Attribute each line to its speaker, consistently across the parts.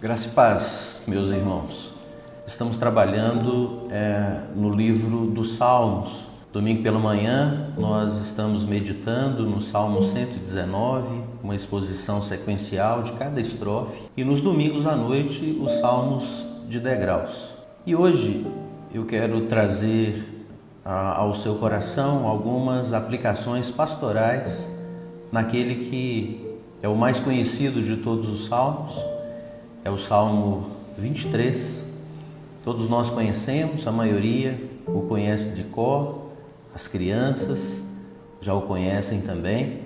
Speaker 1: Graça e paz, meus irmãos. Estamos trabalhando no livro dos Salmos. Domingo pela manhã nós estamos meditando no Salmo 119, uma exposição sequencial de cada estrofe, e nos domingos à noite os Salmos de degraus. E hoje eu quero trazer ao seu coração algumas aplicações pastorais naquele que é o mais conhecido de todos os salmos. É o Salmo 23, todos nós conhecemos, a maioria o conhece de cor, as crianças já o conhecem também.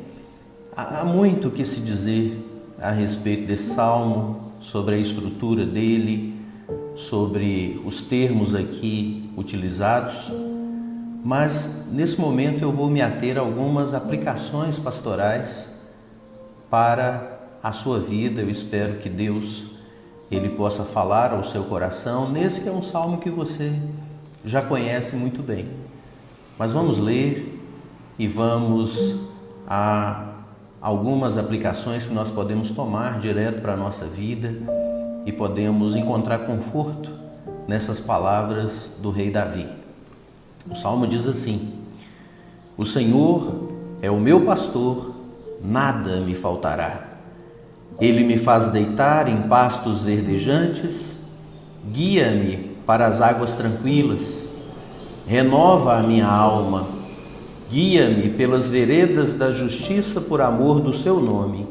Speaker 1: Há muito o que se dizer a respeito desse salmo, sobre a estrutura dele, sobre os termos aqui utilizados, mas nesse momento eu vou me ater a algumas aplicações pastorais para a sua vida. Eu espero que Deus Ele possa falar ao seu coração nesse que é um salmo que você já conhece muito bem. Mas vamos ler e vamos a algumas aplicações que nós podemos tomar direto para a nossa vida e podemos encontrar conforto nessas palavras do rei Davi. O salmo diz assim: O Senhor é o meu pastor, nada me faltará. Ele me faz deitar em pastos verdejantes, guia-me para as águas tranquilas, renova a minha alma, guia-me pelas veredas da justiça por amor do seu nome.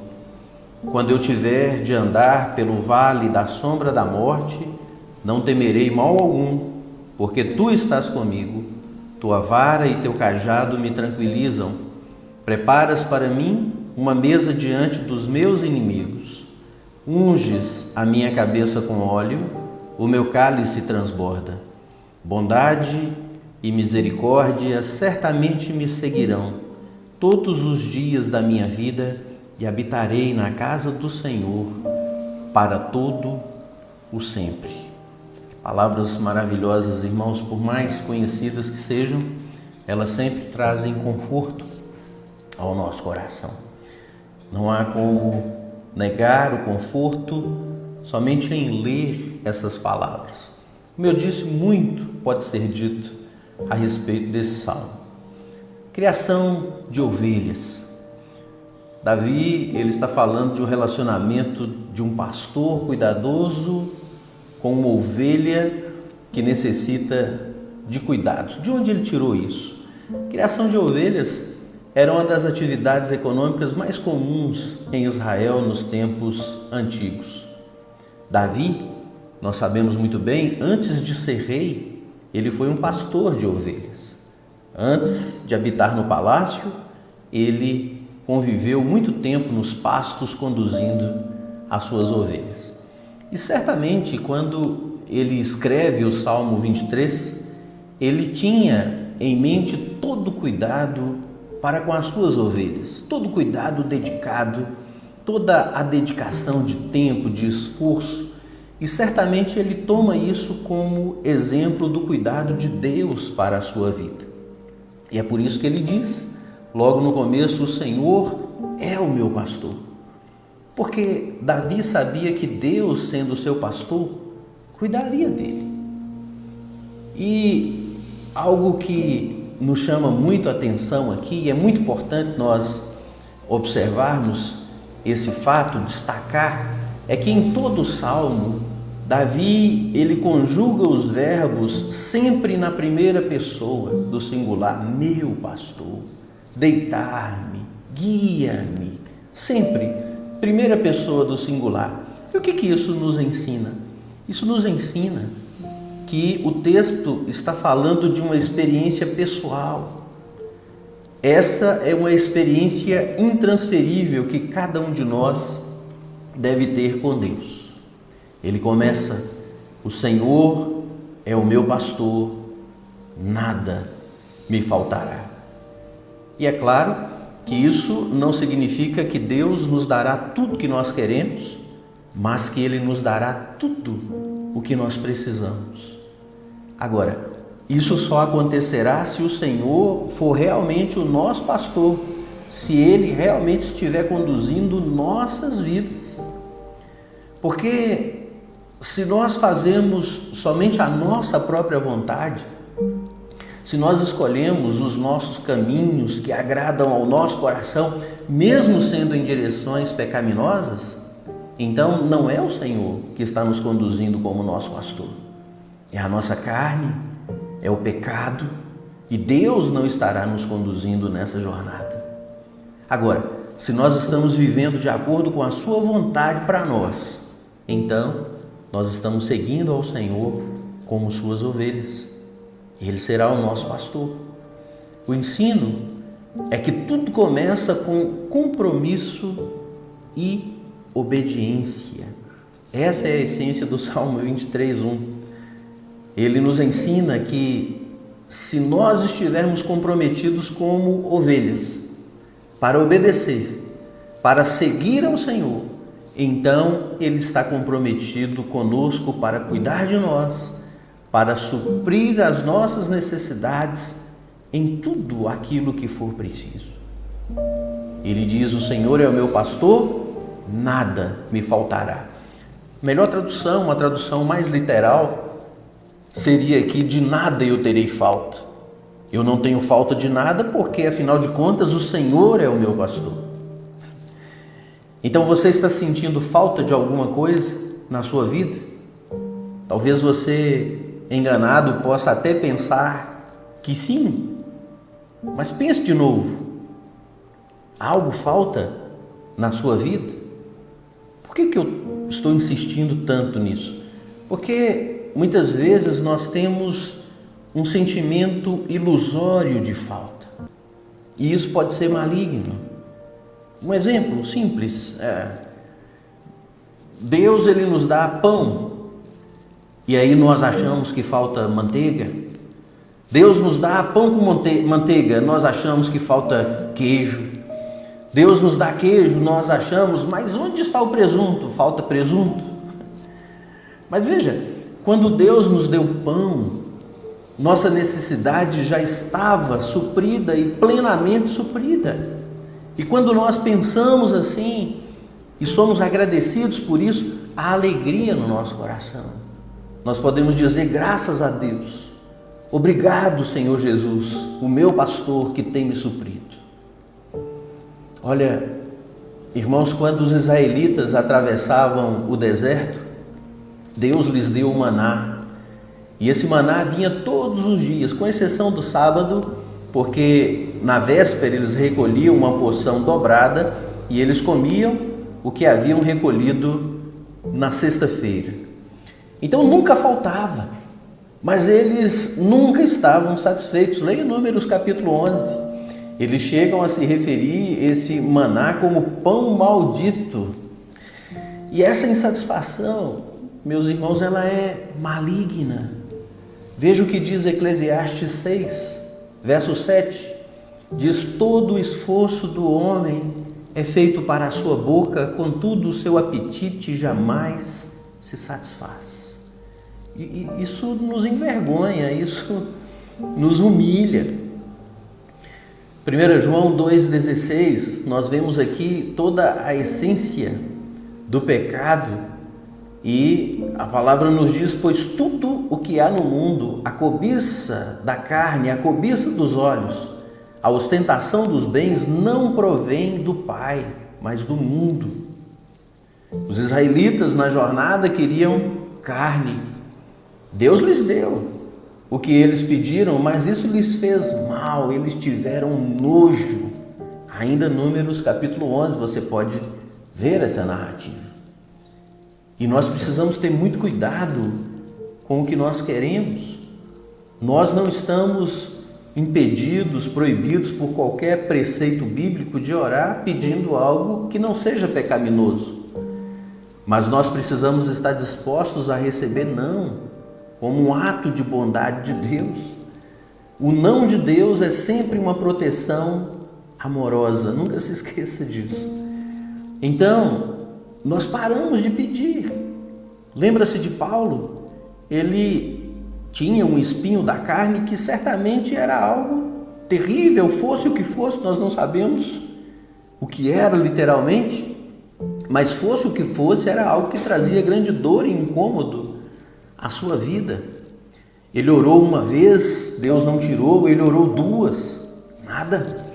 Speaker 1: Quando eu tiver de andar pelo vale da sombra da morte, não temerei mal algum, porque tu estás comigo, tua vara e teu cajado me tranquilizam. Preparas para mim uma mesa diante dos meus inimigos. Unges a minha cabeça com óleo, o meu cálice transborda. Bondade e misericórdia certamente me seguirão todos os dias da minha vida, e habitarei na casa do Senhor para todo o sempre. Palavras maravilhosas, irmãos, por mais conhecidas que sejam, elas sempre trazem conforto ao nosso coração. Não há como negar o conforto somente em ler essas palavras. Como eu disse, muito pode ser dito a respeito desse salmo. Criação de ovelhas. Davi, ele está falando de um relacionamento de um pastor cuidadoso com uma ovelha que necessita de cuidados. De onde ele tirou isso? Criação de ovelhas era uma das atividades econômicas mais comuns em Israel nos tempos antigos. Davi, nós sabemos muito bem, antes de ser rei, ele foi um pastor de ovelhas. Antes de habitar no palácio, ele conviveu muito tempo nos pastos conduzindo as suas ovelhas. E certamente, quando ele escreve o Salmo 23, ele tinha em mente todo o cuidado para com as suas ovelhas, todo o cuidado dedicado, toda a dedicação de tempo, de esforço, e certamente ele toma isso como exemplo do cuidado de Deus para a sua vida. E é por isso que ele diz, logo no começo, o Senhor é o meu pastor. Porque Davi sabia que Deus, sendo o seu pastor, cuidaria dele. E algo que nos chama muito a atenção aqui, e é muito importante nós observarmos esse fato, destacar, é que em todo o salmo, Davi, ele conjuga os verbos sempre na primeira pessoa do singular, meu pastor, deitar-me, guia-me, sempre primeira pessoa do singular. E o que isso nos ensina? Isso nos ensina que o texto está falando de uma experiência pessoal. Essa é uma experiência intransferível que cada um de nós deve ter com Deus. Ele começa: o Senhor é o meu pastor, nada me faltará. E é claro que isso não significa que Deus nos dará tudo que nós queremos, mas que Ele nos dará tudo o que nós precisamos. Agora, isso só acontecerá se o Senhor for realmente o nosso pastor, se Ele realmente estiver conduzindo nossas vidas. Porque se nós fazemos somente a nossa própria vontade, se nós escolhemos os nossos caminhos que agradam ao nosso coração, mesmo sendo em direções pecaminosas, então não é o Senhor que está nos conduzindo como nosso pastor. É a nossa carne, é o pecado, e Deus não estará nos conduzindo nessa jornada. Agora, se nós estamos vivendo de acordo com a sua vontade para nós, então nós estamos seguindo ao Senhor como suas ovelhas. Ele será o nosso pastor. O ensino é que tudo começa com compromisso e obediência. Essa é a essência do Salmo 23:1. Ele nos ensina que se nós estivermos comprometidos como ovelhas para obedecer, para seguir ao Senhor, então Ele está comprometido conosco para cuidar de nós, para suprir as nossas necessidades em tudo aquilo que for preciso. Ele diz: o Senhor é o meu pastor, nada me faltará. Melhor tradução, uma tradução mais literal, seria aqui: de nada eu terei falta. Eu não tenho falta de nada porque, afinal de contas, o Senhor é o meu pastor. Então você está sentindo falta de alguma coisa na sua vida? Talvez você, enganado, possa até pensar que sim, mas pense de novo. Algo falta na sua vida? Por que eu estou insistindo tanto nisso? Porque muitas vezes nós temos um sentimento ilusório de falta, e isso pode ser maligno. Um exemplo simples, Deus ele nos dá pão, e aí nós achamos que falta manteiga. Deus nos dá pão com manteiga, nós achamos que falta queijo. Deus nos dá queijo, nós achamos, mas onde está o presunto? Falta presunto. Mas veja, quando Deus nos deu pão, nossa necessidade já estava suprida e plenamente suprida. E quando nós pensamos assim e somos agradecidos por isso, há alegria no nosso coração. Nós podemos dizer: graças a Deus, obrigado, Senhor Jesus, o meu pastor que tem me suprido. Olha, irmãos, quando os israelitas atravessavam o deserto, Deus lhes deu o maná. E esse maná vinha todos os dias, com exceção do sábado, porque na véspera eles recolhiam uma porção dobrada e eles comiam o que haviam recolhido na sexta-feira. Então nunca faltava, mas eles nunca estavam satisfeitos. Leia Números capítulo 11. Eles chegam a se referir esse maná como pão maldito. E essa insatisfação, meus irmãos, ela é maligna. Veja o que diz Eclesiastes 6, verso 7. Diz: todo o esforço do homem é feito para a sua boca, contudo o seu apetite jamais se satisfaz. E isso nos envergonha, isso nos humilha. 1 João 2,16, nós vemos aqui toda a essência do pecado, e a palavra nos diz: pois tudo o que há no mundo, a cobiça da carne, a cobiça dos olhos, a ostentação dos bens, não provém do Pai, mas do mundo. Os israelitas na jornada queriam carne. Deus lhes deu o que eles pediram, mas isso lhes fez mal, eles tiveram nojo. Ainda Números capítulo 11, você pode ver essa narrativa. E nós precisamos ter muito cuidado com o que nós queremos. Nós não estamos impedidos, proibidos por qualquer preceito bíblico de orar pedindo algo que não seja pecaminoso. Mas nós precisamos estar dispostos a receber não, como um ato de bondade de Deus. O não de Deus é sempre uma proteção amorosa, nunca se esqueça disso. Então, nós paramos de pedir. Lembra-se de Paulo? Ele tinha um espinho da carne que certamente era algo terrível, fosse o que fosse, nós não sabemos o que era literalmente, mas fosse o que fosse, era algo que trazia grande dor e incômodo à sua vida. Ele orou uma vez, Deus não tirou, ele orou duas, nada.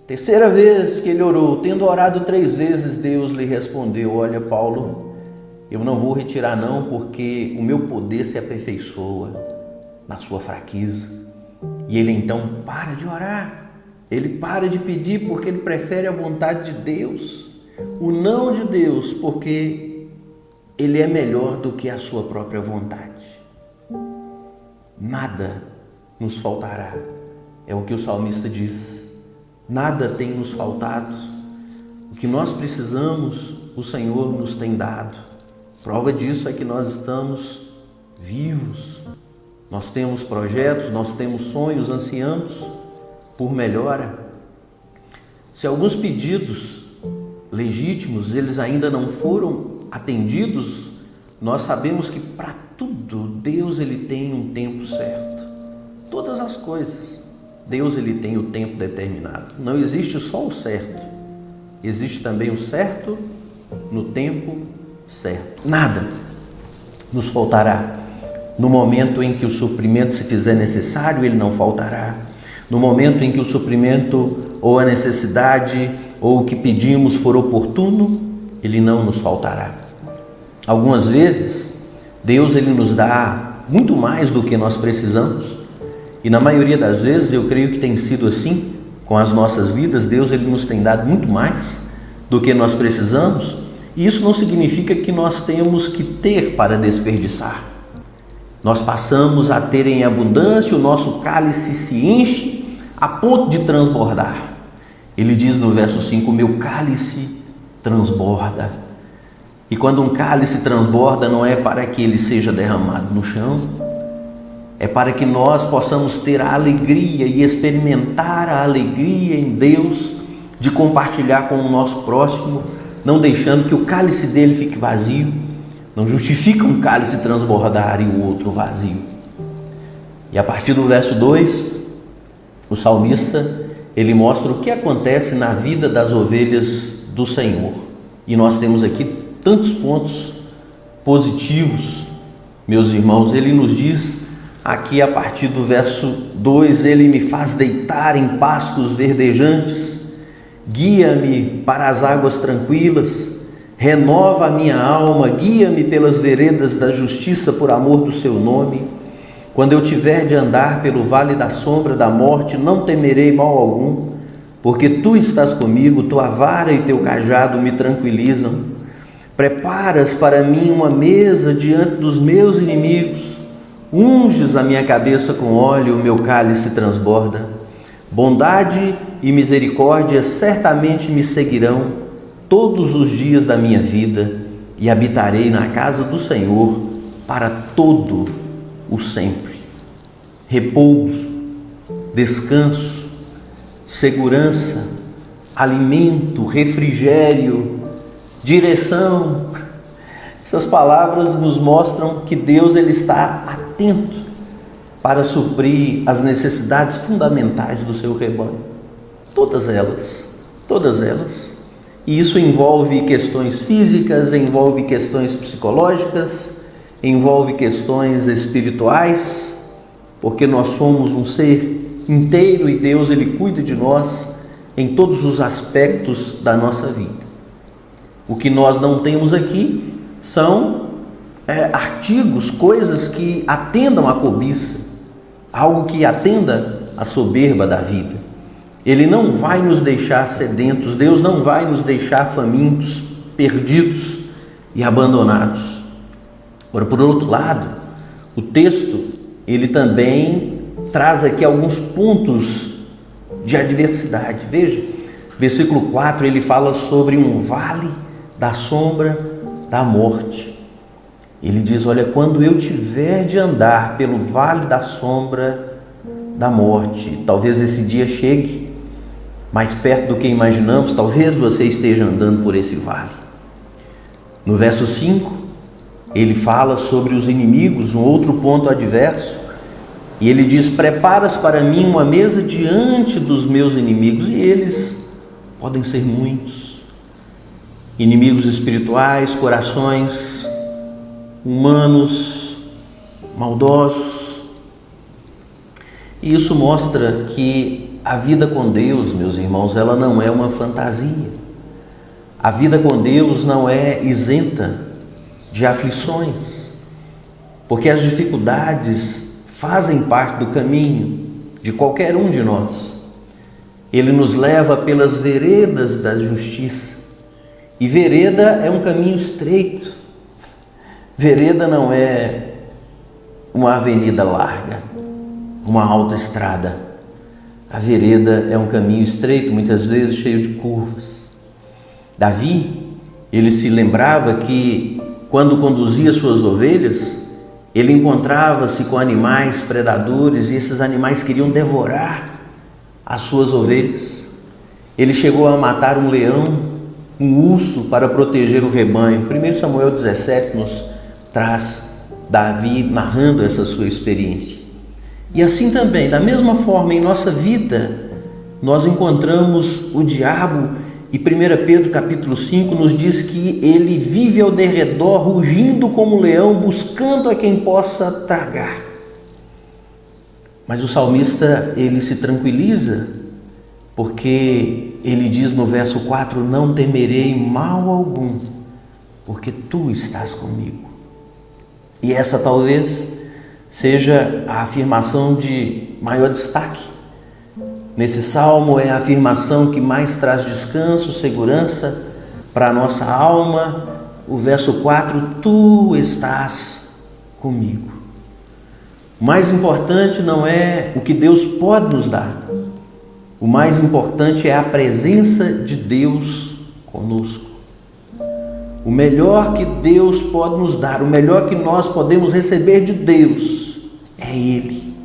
Speaker 1: Terceira vez que ele orou, tendo orado 3 vezes, Deus lhe respondeu: olha, Paulo, eu não vou retirar não, porque o meu poder se aperfeiçoa na sua fraqueza. E ele então para de orar, ele para de pedir, porque ele prefere a vontade de Deus, o não de Deus, porque ele é melhor do que a sua própria vontade. Nada nos faltará, é o que o salmista diz. Nada tem nos faltado, o que nós precisamos, o Senhor nos tem dado. Prova disso é que nós estamos vivos, nós temos projetos, nós temos sonhos, ansiamos por melhora. Se alguns pedidos legítimos, eles ainda não foram atendidos, nós sabemos que para tudo Deus ele tem um tempo certo. Todas as coisas, Deus ele tem o tempo determinado. Não existe só o certo, existe também o certo no tempo certo. Nada nos faltará. No momento em que o suprimento se fizer necessário, ele não faltará. No momento em que o suprimento ou a necessidade ou o que pedimos for oportuno, ele não nos faltará. Algumas vezes, Deus ele nos dá muito mais do que nós precisamos. E na maioria das vezes, eu creio que tem sido assim com as nossas vidas. Deus ele nos tem dado muito mais do que nós precisamos. E isso não significa que nós temos que ter para desperdiçar. Nós passamos a ter em abundância, o nosso cálice se enche a ponto de transbordar. Ele diz no verso 5, meu cálice transborda. E quando um cálice transborda, não é para que ele seja derramado no chão, é para que nós possamos ter a alegria e experimentar a alegria em Deus de compartilhar com o nosso próximo, não deixando que o cálice dele fique vazio. Não justifica um cálice transbordar e o outro vazio. E a partir do verso 2, o salmista, ele mostra o que acontece na vida das ovelhas do Senhor. E nós temos aqui tantos pontos positivos, meus irmãos. Ele nos diz aqui a partir do verso 2, ele me faz deitar em pastos verdejantes, guia-me para as águas tranquilas, renova a minha alma, guia-me pelas veredas da justiça por amor do seu nome. Quando eu tiver de andar pelo vale da sombra da morte, não temerei mal algum, porque tu estás comigo, tua vara e teu cajado me tranquilizam. Preparas para mim uma mesa diante dos meus inimigos, unges a minha cabeça com óleo, o meu cálice transborda. Bondade e misericórdia certamente me seguirão todos os dias da minha vida, e habitarei na casa do Senhor para todo o sempre. Repouso, descanso, segurança, alimento, refrigério, direção. Essas palavras nos mostram que Deus ele está atento para suprir as necessidades fundamentais do seu rebanho. Todas elas. E isso envolve questões físicas, envolve questões psicológicas, envolve questões espirituais, porque nós somos um ser inteiro e Deus ele cuida de nós em todos os aspectos da nossa vida. O que nós não temos aqui são artigos, coisas que atendam à cobiça, algo que atenda à soberba da vida. Ele não vai nos deixar sedentos, Deus não vai nos deixar famintos, perdidos e abandonados. Agora, por outro lado, o texto, ele também traz aqui alguns pontos de adversidade. Veja, versículo 4, ele fala sobre um vale da sombra da morte. Ele diz, olha, quando eu tiver de andar pelo vale da sombra da morte, talvez esse dia chegue mais perto do que imaginamos, talvez você esteja andando por esse vale. No verso 5, ele fala sobre os inimigos, um outro ponto adverso, e ele diz, preparas para mim uma mesa diante dos meus inimigos, e eles podem ser muitos. inimigos espirituais, corações humanos, maldosos. E isso mostra que a vida com Deus, meus irmãos, ela não é uma fantasia. A vida com Deus não é isenta de aflições, porque as dificuldades fazem parte do caminho de qualquer um de nós. Ele nos leva pelas veredas da justiça, e vereda é um caminho estreito. Vereda não é uma avenida larga, uma autoestrada. A vereda é um caminho estreito, muitas vezes cheio de curvas. Davi, ele se lembrava que quando conduzia suas ovelhas, ele encontrava-se com animais predadores e esses animais queriam devorar as suas ovelhas. Ele chegou a matar um leão, um urso para proteger o rebanho. 1 Samuel 17 nos traz Davi narrando essa sua experiência. E assim também, da mesma forma, em nossa vida, nós encontramos o diabo. E 1 Pedro capítulo 5 nos diz que ele vive ao derredor, rugindo como um leão, buscando a quem possa tragar. Mas o salmista, ele se tranquiliza, porque ele diz no verso 4, não temerei mal algum, porque tu estás comigo. E essa talvez seja a afirmação de maior destaque. Nesse salmo é a afirmação que mais traz descanso, segurança para a nossa alma. O verso 4, tu estás comigo. O mais importante não é o que Deus pode nos dar. O mais importante é a presença de Deus conosco. O melhor que Deus pode nos dar, o melhor que nós podemos receber de Deus é Ele.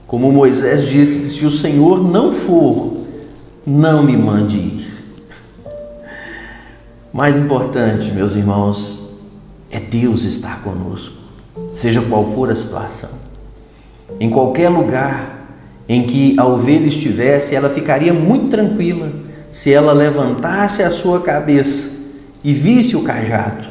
Speaker 1: Como Moisés disse, se o Senhor não for, não me mande ir. Mais importante, meus irmãos, é Deus estar conosco, seja qual for a situação. Em qualquer lugar em que a ovelha estivesse, ela ficaria muito tranquila se ela levantasse a sua cabeça e visse o cajado,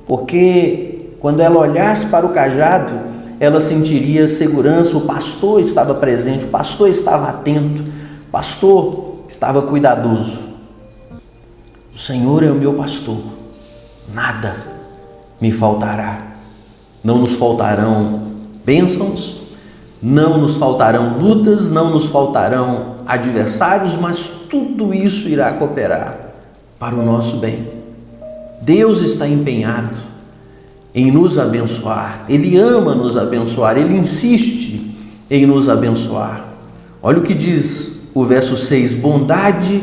Speaker 1: porque quando ela olhasse para o cajado, ela sentiria segurança. O pastor estava presente, o pastor estava atento, o pastor estava cuidadoso. O Senhor é o meu pastor, nada me faltará. Não nos faltarão bênçãos, não nos faltarão lutas, não nos faltarão adversários, mas tudo isso irá cooperar para o nosso bem. Deus está empenhado em nos abençoar, Ele ama nos abençoar, Ele insiste em nos abençoar. Olha o que diz o verso 6, bondade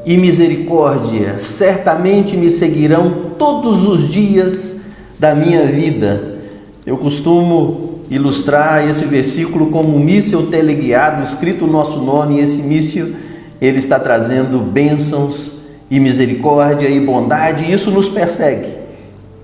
Speaker 1: e misericórdia certamente me seguirão todos os dias da minha vida. Eu costumo ilustrar esse versículo como um míssil teleguiado, escrito o nosso nome, e esse míssil, ele está trazendo bênçãos e misericórdia e bondade, e isso nos persegue.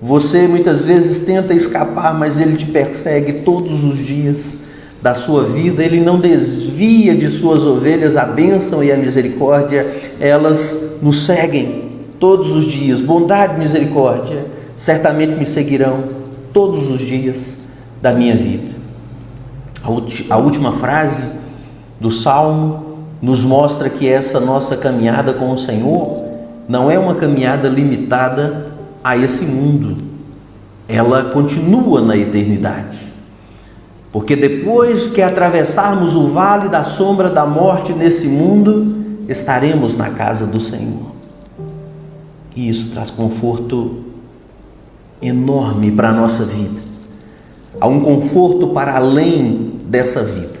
Speaker 1: Você muitas vezes tenta escapar, mas Ele te persegue todos os dias da sua vida. Ele não desvia de suas ovelhas a bênção e a misericórdia, elas nos seguem todos os dias. Bondade e misericórdia certamente me seguirão todos os dias da minha vida. A última frase do Salmo nos mostra que essa nossa caminhada com o Senhor não é uma caminhada limitada a esse mundo, ela continua na eternidade, porque depois que atravessarmos o vale da sombra da morte nesse mundo, estaremos na casa do Senhor, e isso traz conforto enorme para a nossa vida. Há um conforto para além dessa vida.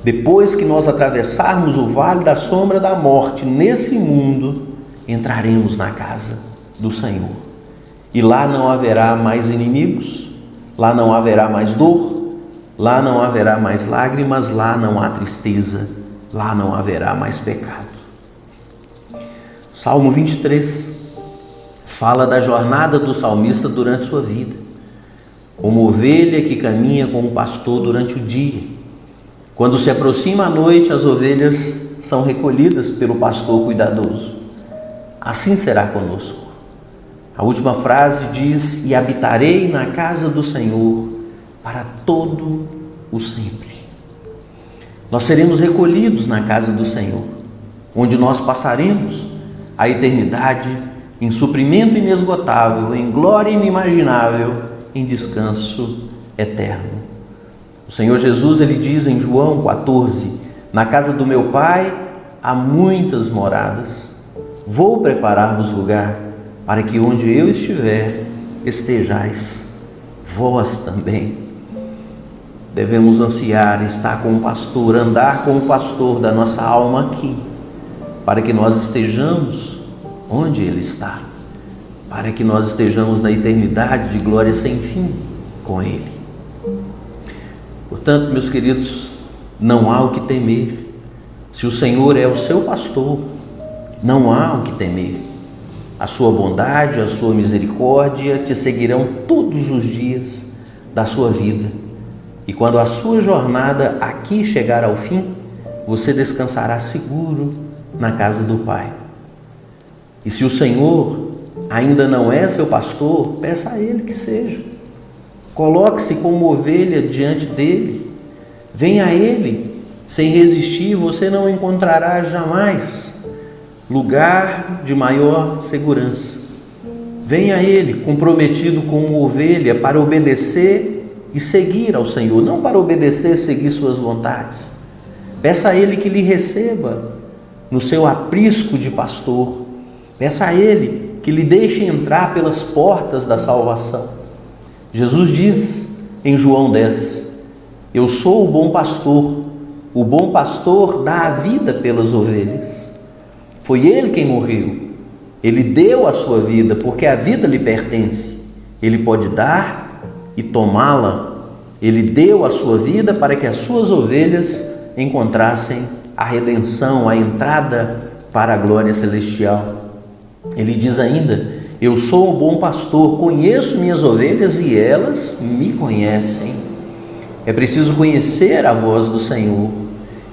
Speaker 1: Depois que nós atravessarmos o vale da sombra da morte nesse mundo, entraremos na casa do Senhor. E lá não haverá mais inimigos, lá não haverá mais dor, lá não haverá mais lágrimas, lá não há tristeza, lá não haverá mais pecado. Salmo 23 fala da jornada do salmista durante sua vida, como ovelha que caminha com o pastor durante o dia. Quando se aproxima a noite, as ovelhas são recolhidas pelo pastor cuidadoso. Assim será conosco. A última frase diz: e habitarei na casa do Senhor para todo o sempre. Nós seremos recolhidos na casa do Senhor, onde nós passaremos a eternidade em suprimento inesgotável, em glória inimaginável, em descanso eterno. O Senhor Jesus, ele diz em João 14: na casa do meu Pai há muitas moradas. Vou preparar-vos lugar, para que onde eu estiver, estejais vós também. Devemos ansiar estar com o pastor, andar com o pastor da nossa alma aqui, para que nós estejamos onde ele está, para que nós estejamos na eternidade de glória sem fim com ele. Portanto, meus queridos, não há o que temer. Se o Senhor é o seu pastor, não há o que temer. A sua bondade, a sua misericórdia te seguirão todos os dias da sua vida. E quando a sua jornada aqui chegar ao fim, você descansará seguro na casa do Pai. E se o Senhor ainda não é seu pastor, peça a Ele que seja. Coloque-se como ovelha diante dele. Venha a Ele sem resistir, você não encontrará jamais lugar de maior segurança. Venha a Ele comprometido como ovelha para obedecer e seguir ao Senhor, não para obedecer e seguir suas vontades. Peça a Ele que lhe receba no seu aprisco de pastor. Peça a Ele que lhe deixe entrar pelas portas da salvação. Jesus diz em João 10: eu sou o bom pastor dá a vida pelas ovelhas. Foi Ele quem morreu, Ele deu a sua vida, porque a vida lhe pertence. Ele pode dar e tomá-la. Ele deu a sua vida para que as suas ovelhas encontrassem a redenção, a entrada para a glória celestial. Ele diz ainda: eu sou o bom pastor, conheço minhas ovelhas e elas me conhecem. É preciso conhecer a voz do Senhor,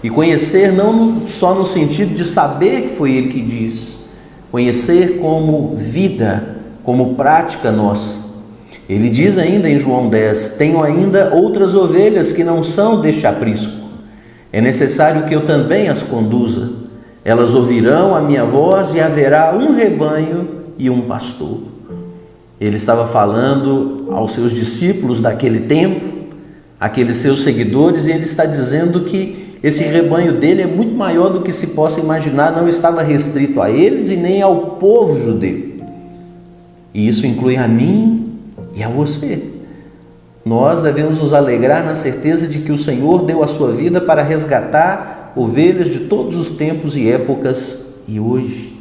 Speaker 1: e conhecer não só no sentido de saber que foi Ele que diz, conhecer como vida, como prática nossa. Ele diz ainda em João 10: tenho ainda outras ovelhas que não são deste aprisco. É necessário que eu também as conduza. Elas ouvirão a minha voz e haverá um rebanho e um pastor. Ele estava falando aos seus discípulos daquele tempo, aqueles seus seguidores, e ele está dizendo que esse rebanho dele é muito maior do que se possa imaginar, não estava restrito a eles e nem ao povo judeu. E isso inclui a mim e a você. Nós devemos nos alegrar na certeza de que o Senhor deu a sua vida para resgatar ovelhas de todos os tempos e épocas e hoje.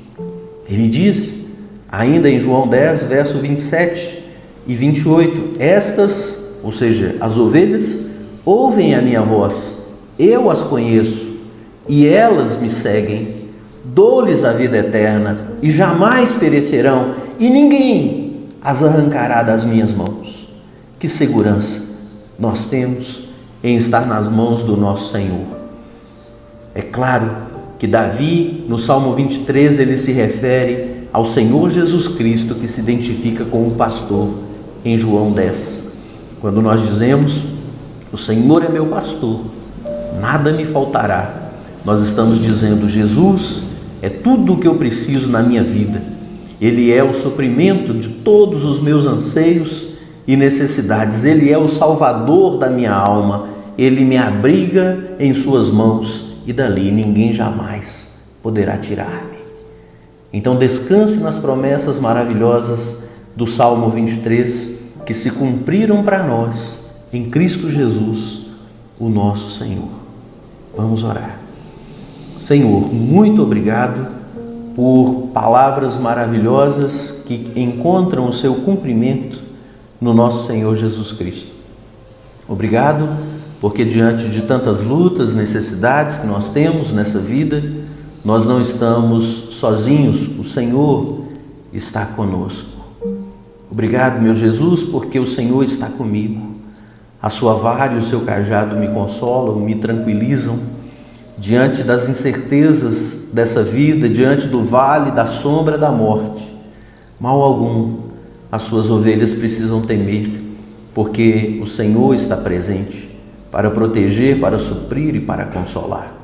Speaker 1: Ele diz, ainda em João 10, verso 27 e 28, estas, ou seja, as ovelhas, ouvem a minha voz, eu as conheço e elas me seguem, dou-lhes a vida eterna e jamais perecerão e ninguém as arrancará das minhas mãos. Que segurança nós temos em estar nas mãos do nosso Senhor. É claro que Davi, no Salmo 23, ele se refere ao Senhor Jesus Cristo, que se identifica como pastor em João 10. Quando nós dizemos, o Senhor é meu pastor, nada me faltará, nós estamos dizendo, Jesus é tudo o que eu preciso na minha vida. Ele é o suprimento de todos os meus anseios e necessidades. Ele é o salvador da minha alma. Ele me abriga em suas mãos e dali ninguém jamais poderá tirar-me. Então descanse nas promessas maravilhosas do Salmo 23 que se cumpriram para nós em Cristo Jesus, o nosso Senhor. Vamos orar. Senhor, muito obrigado por palavras maravilhosas que encontram o seu cumprimento no nosso Senhor Jesus Cristo. Obrigado porque diante de tantas lutas, necessidades que nós temos nessa vida, nós não estamos sozinhos, o Senhor está conosco. Obrigado, meu Jesus, porque o Senhor está comigo. A sua vara e o seu cajado me consolam, me tranquilizam diante das incertezas dessa vida, diante do vale da sombra da morte. Mal algum as suas ovelhas precisam temer, porque o Senhor está presente para proteger, para suprir e para consolar.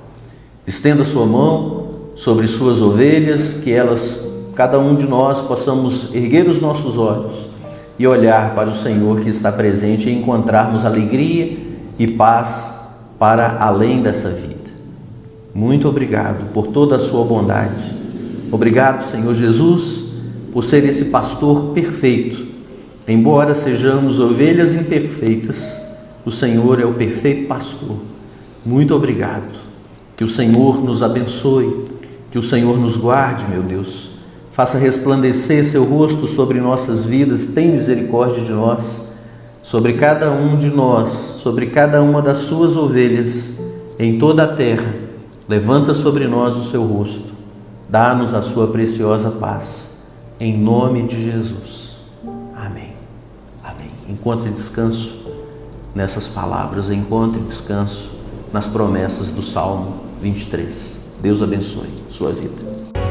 Speaker 1: Estenda sua mão sobre suas ovelhas, que elas, cada um de nós, possamos erguer os nossos olhos e olhar para o Senhor que está presente e encontrarmos alegria e paz para além dessa vida. Muito obrigado por toda a sua bondade. Obrigado, Senhor Jesus, por ser esse pastor perfeito. Embora sejamos ovelhas imperfeitas, o Senhor é o perfeito pastor. Muito obrigado. Que o Senhor nos abençoe, que o Senhor nos guarde, meu Deus. Faça resplandecer seu rosto sobre nossas vidas, tem misericórdia de nós, sobre cada um de nós, sobre cada uma das suas ovelhas, em toda a terra. Levanta sobre nós o seu rosto, dá-nos a sua preciosa paz, em nome de Jesus. Amém. Amém. Encontre descanso nessas palavras, encontre descanso nas promessas do Salmo 23. Deus abençoe sua vida.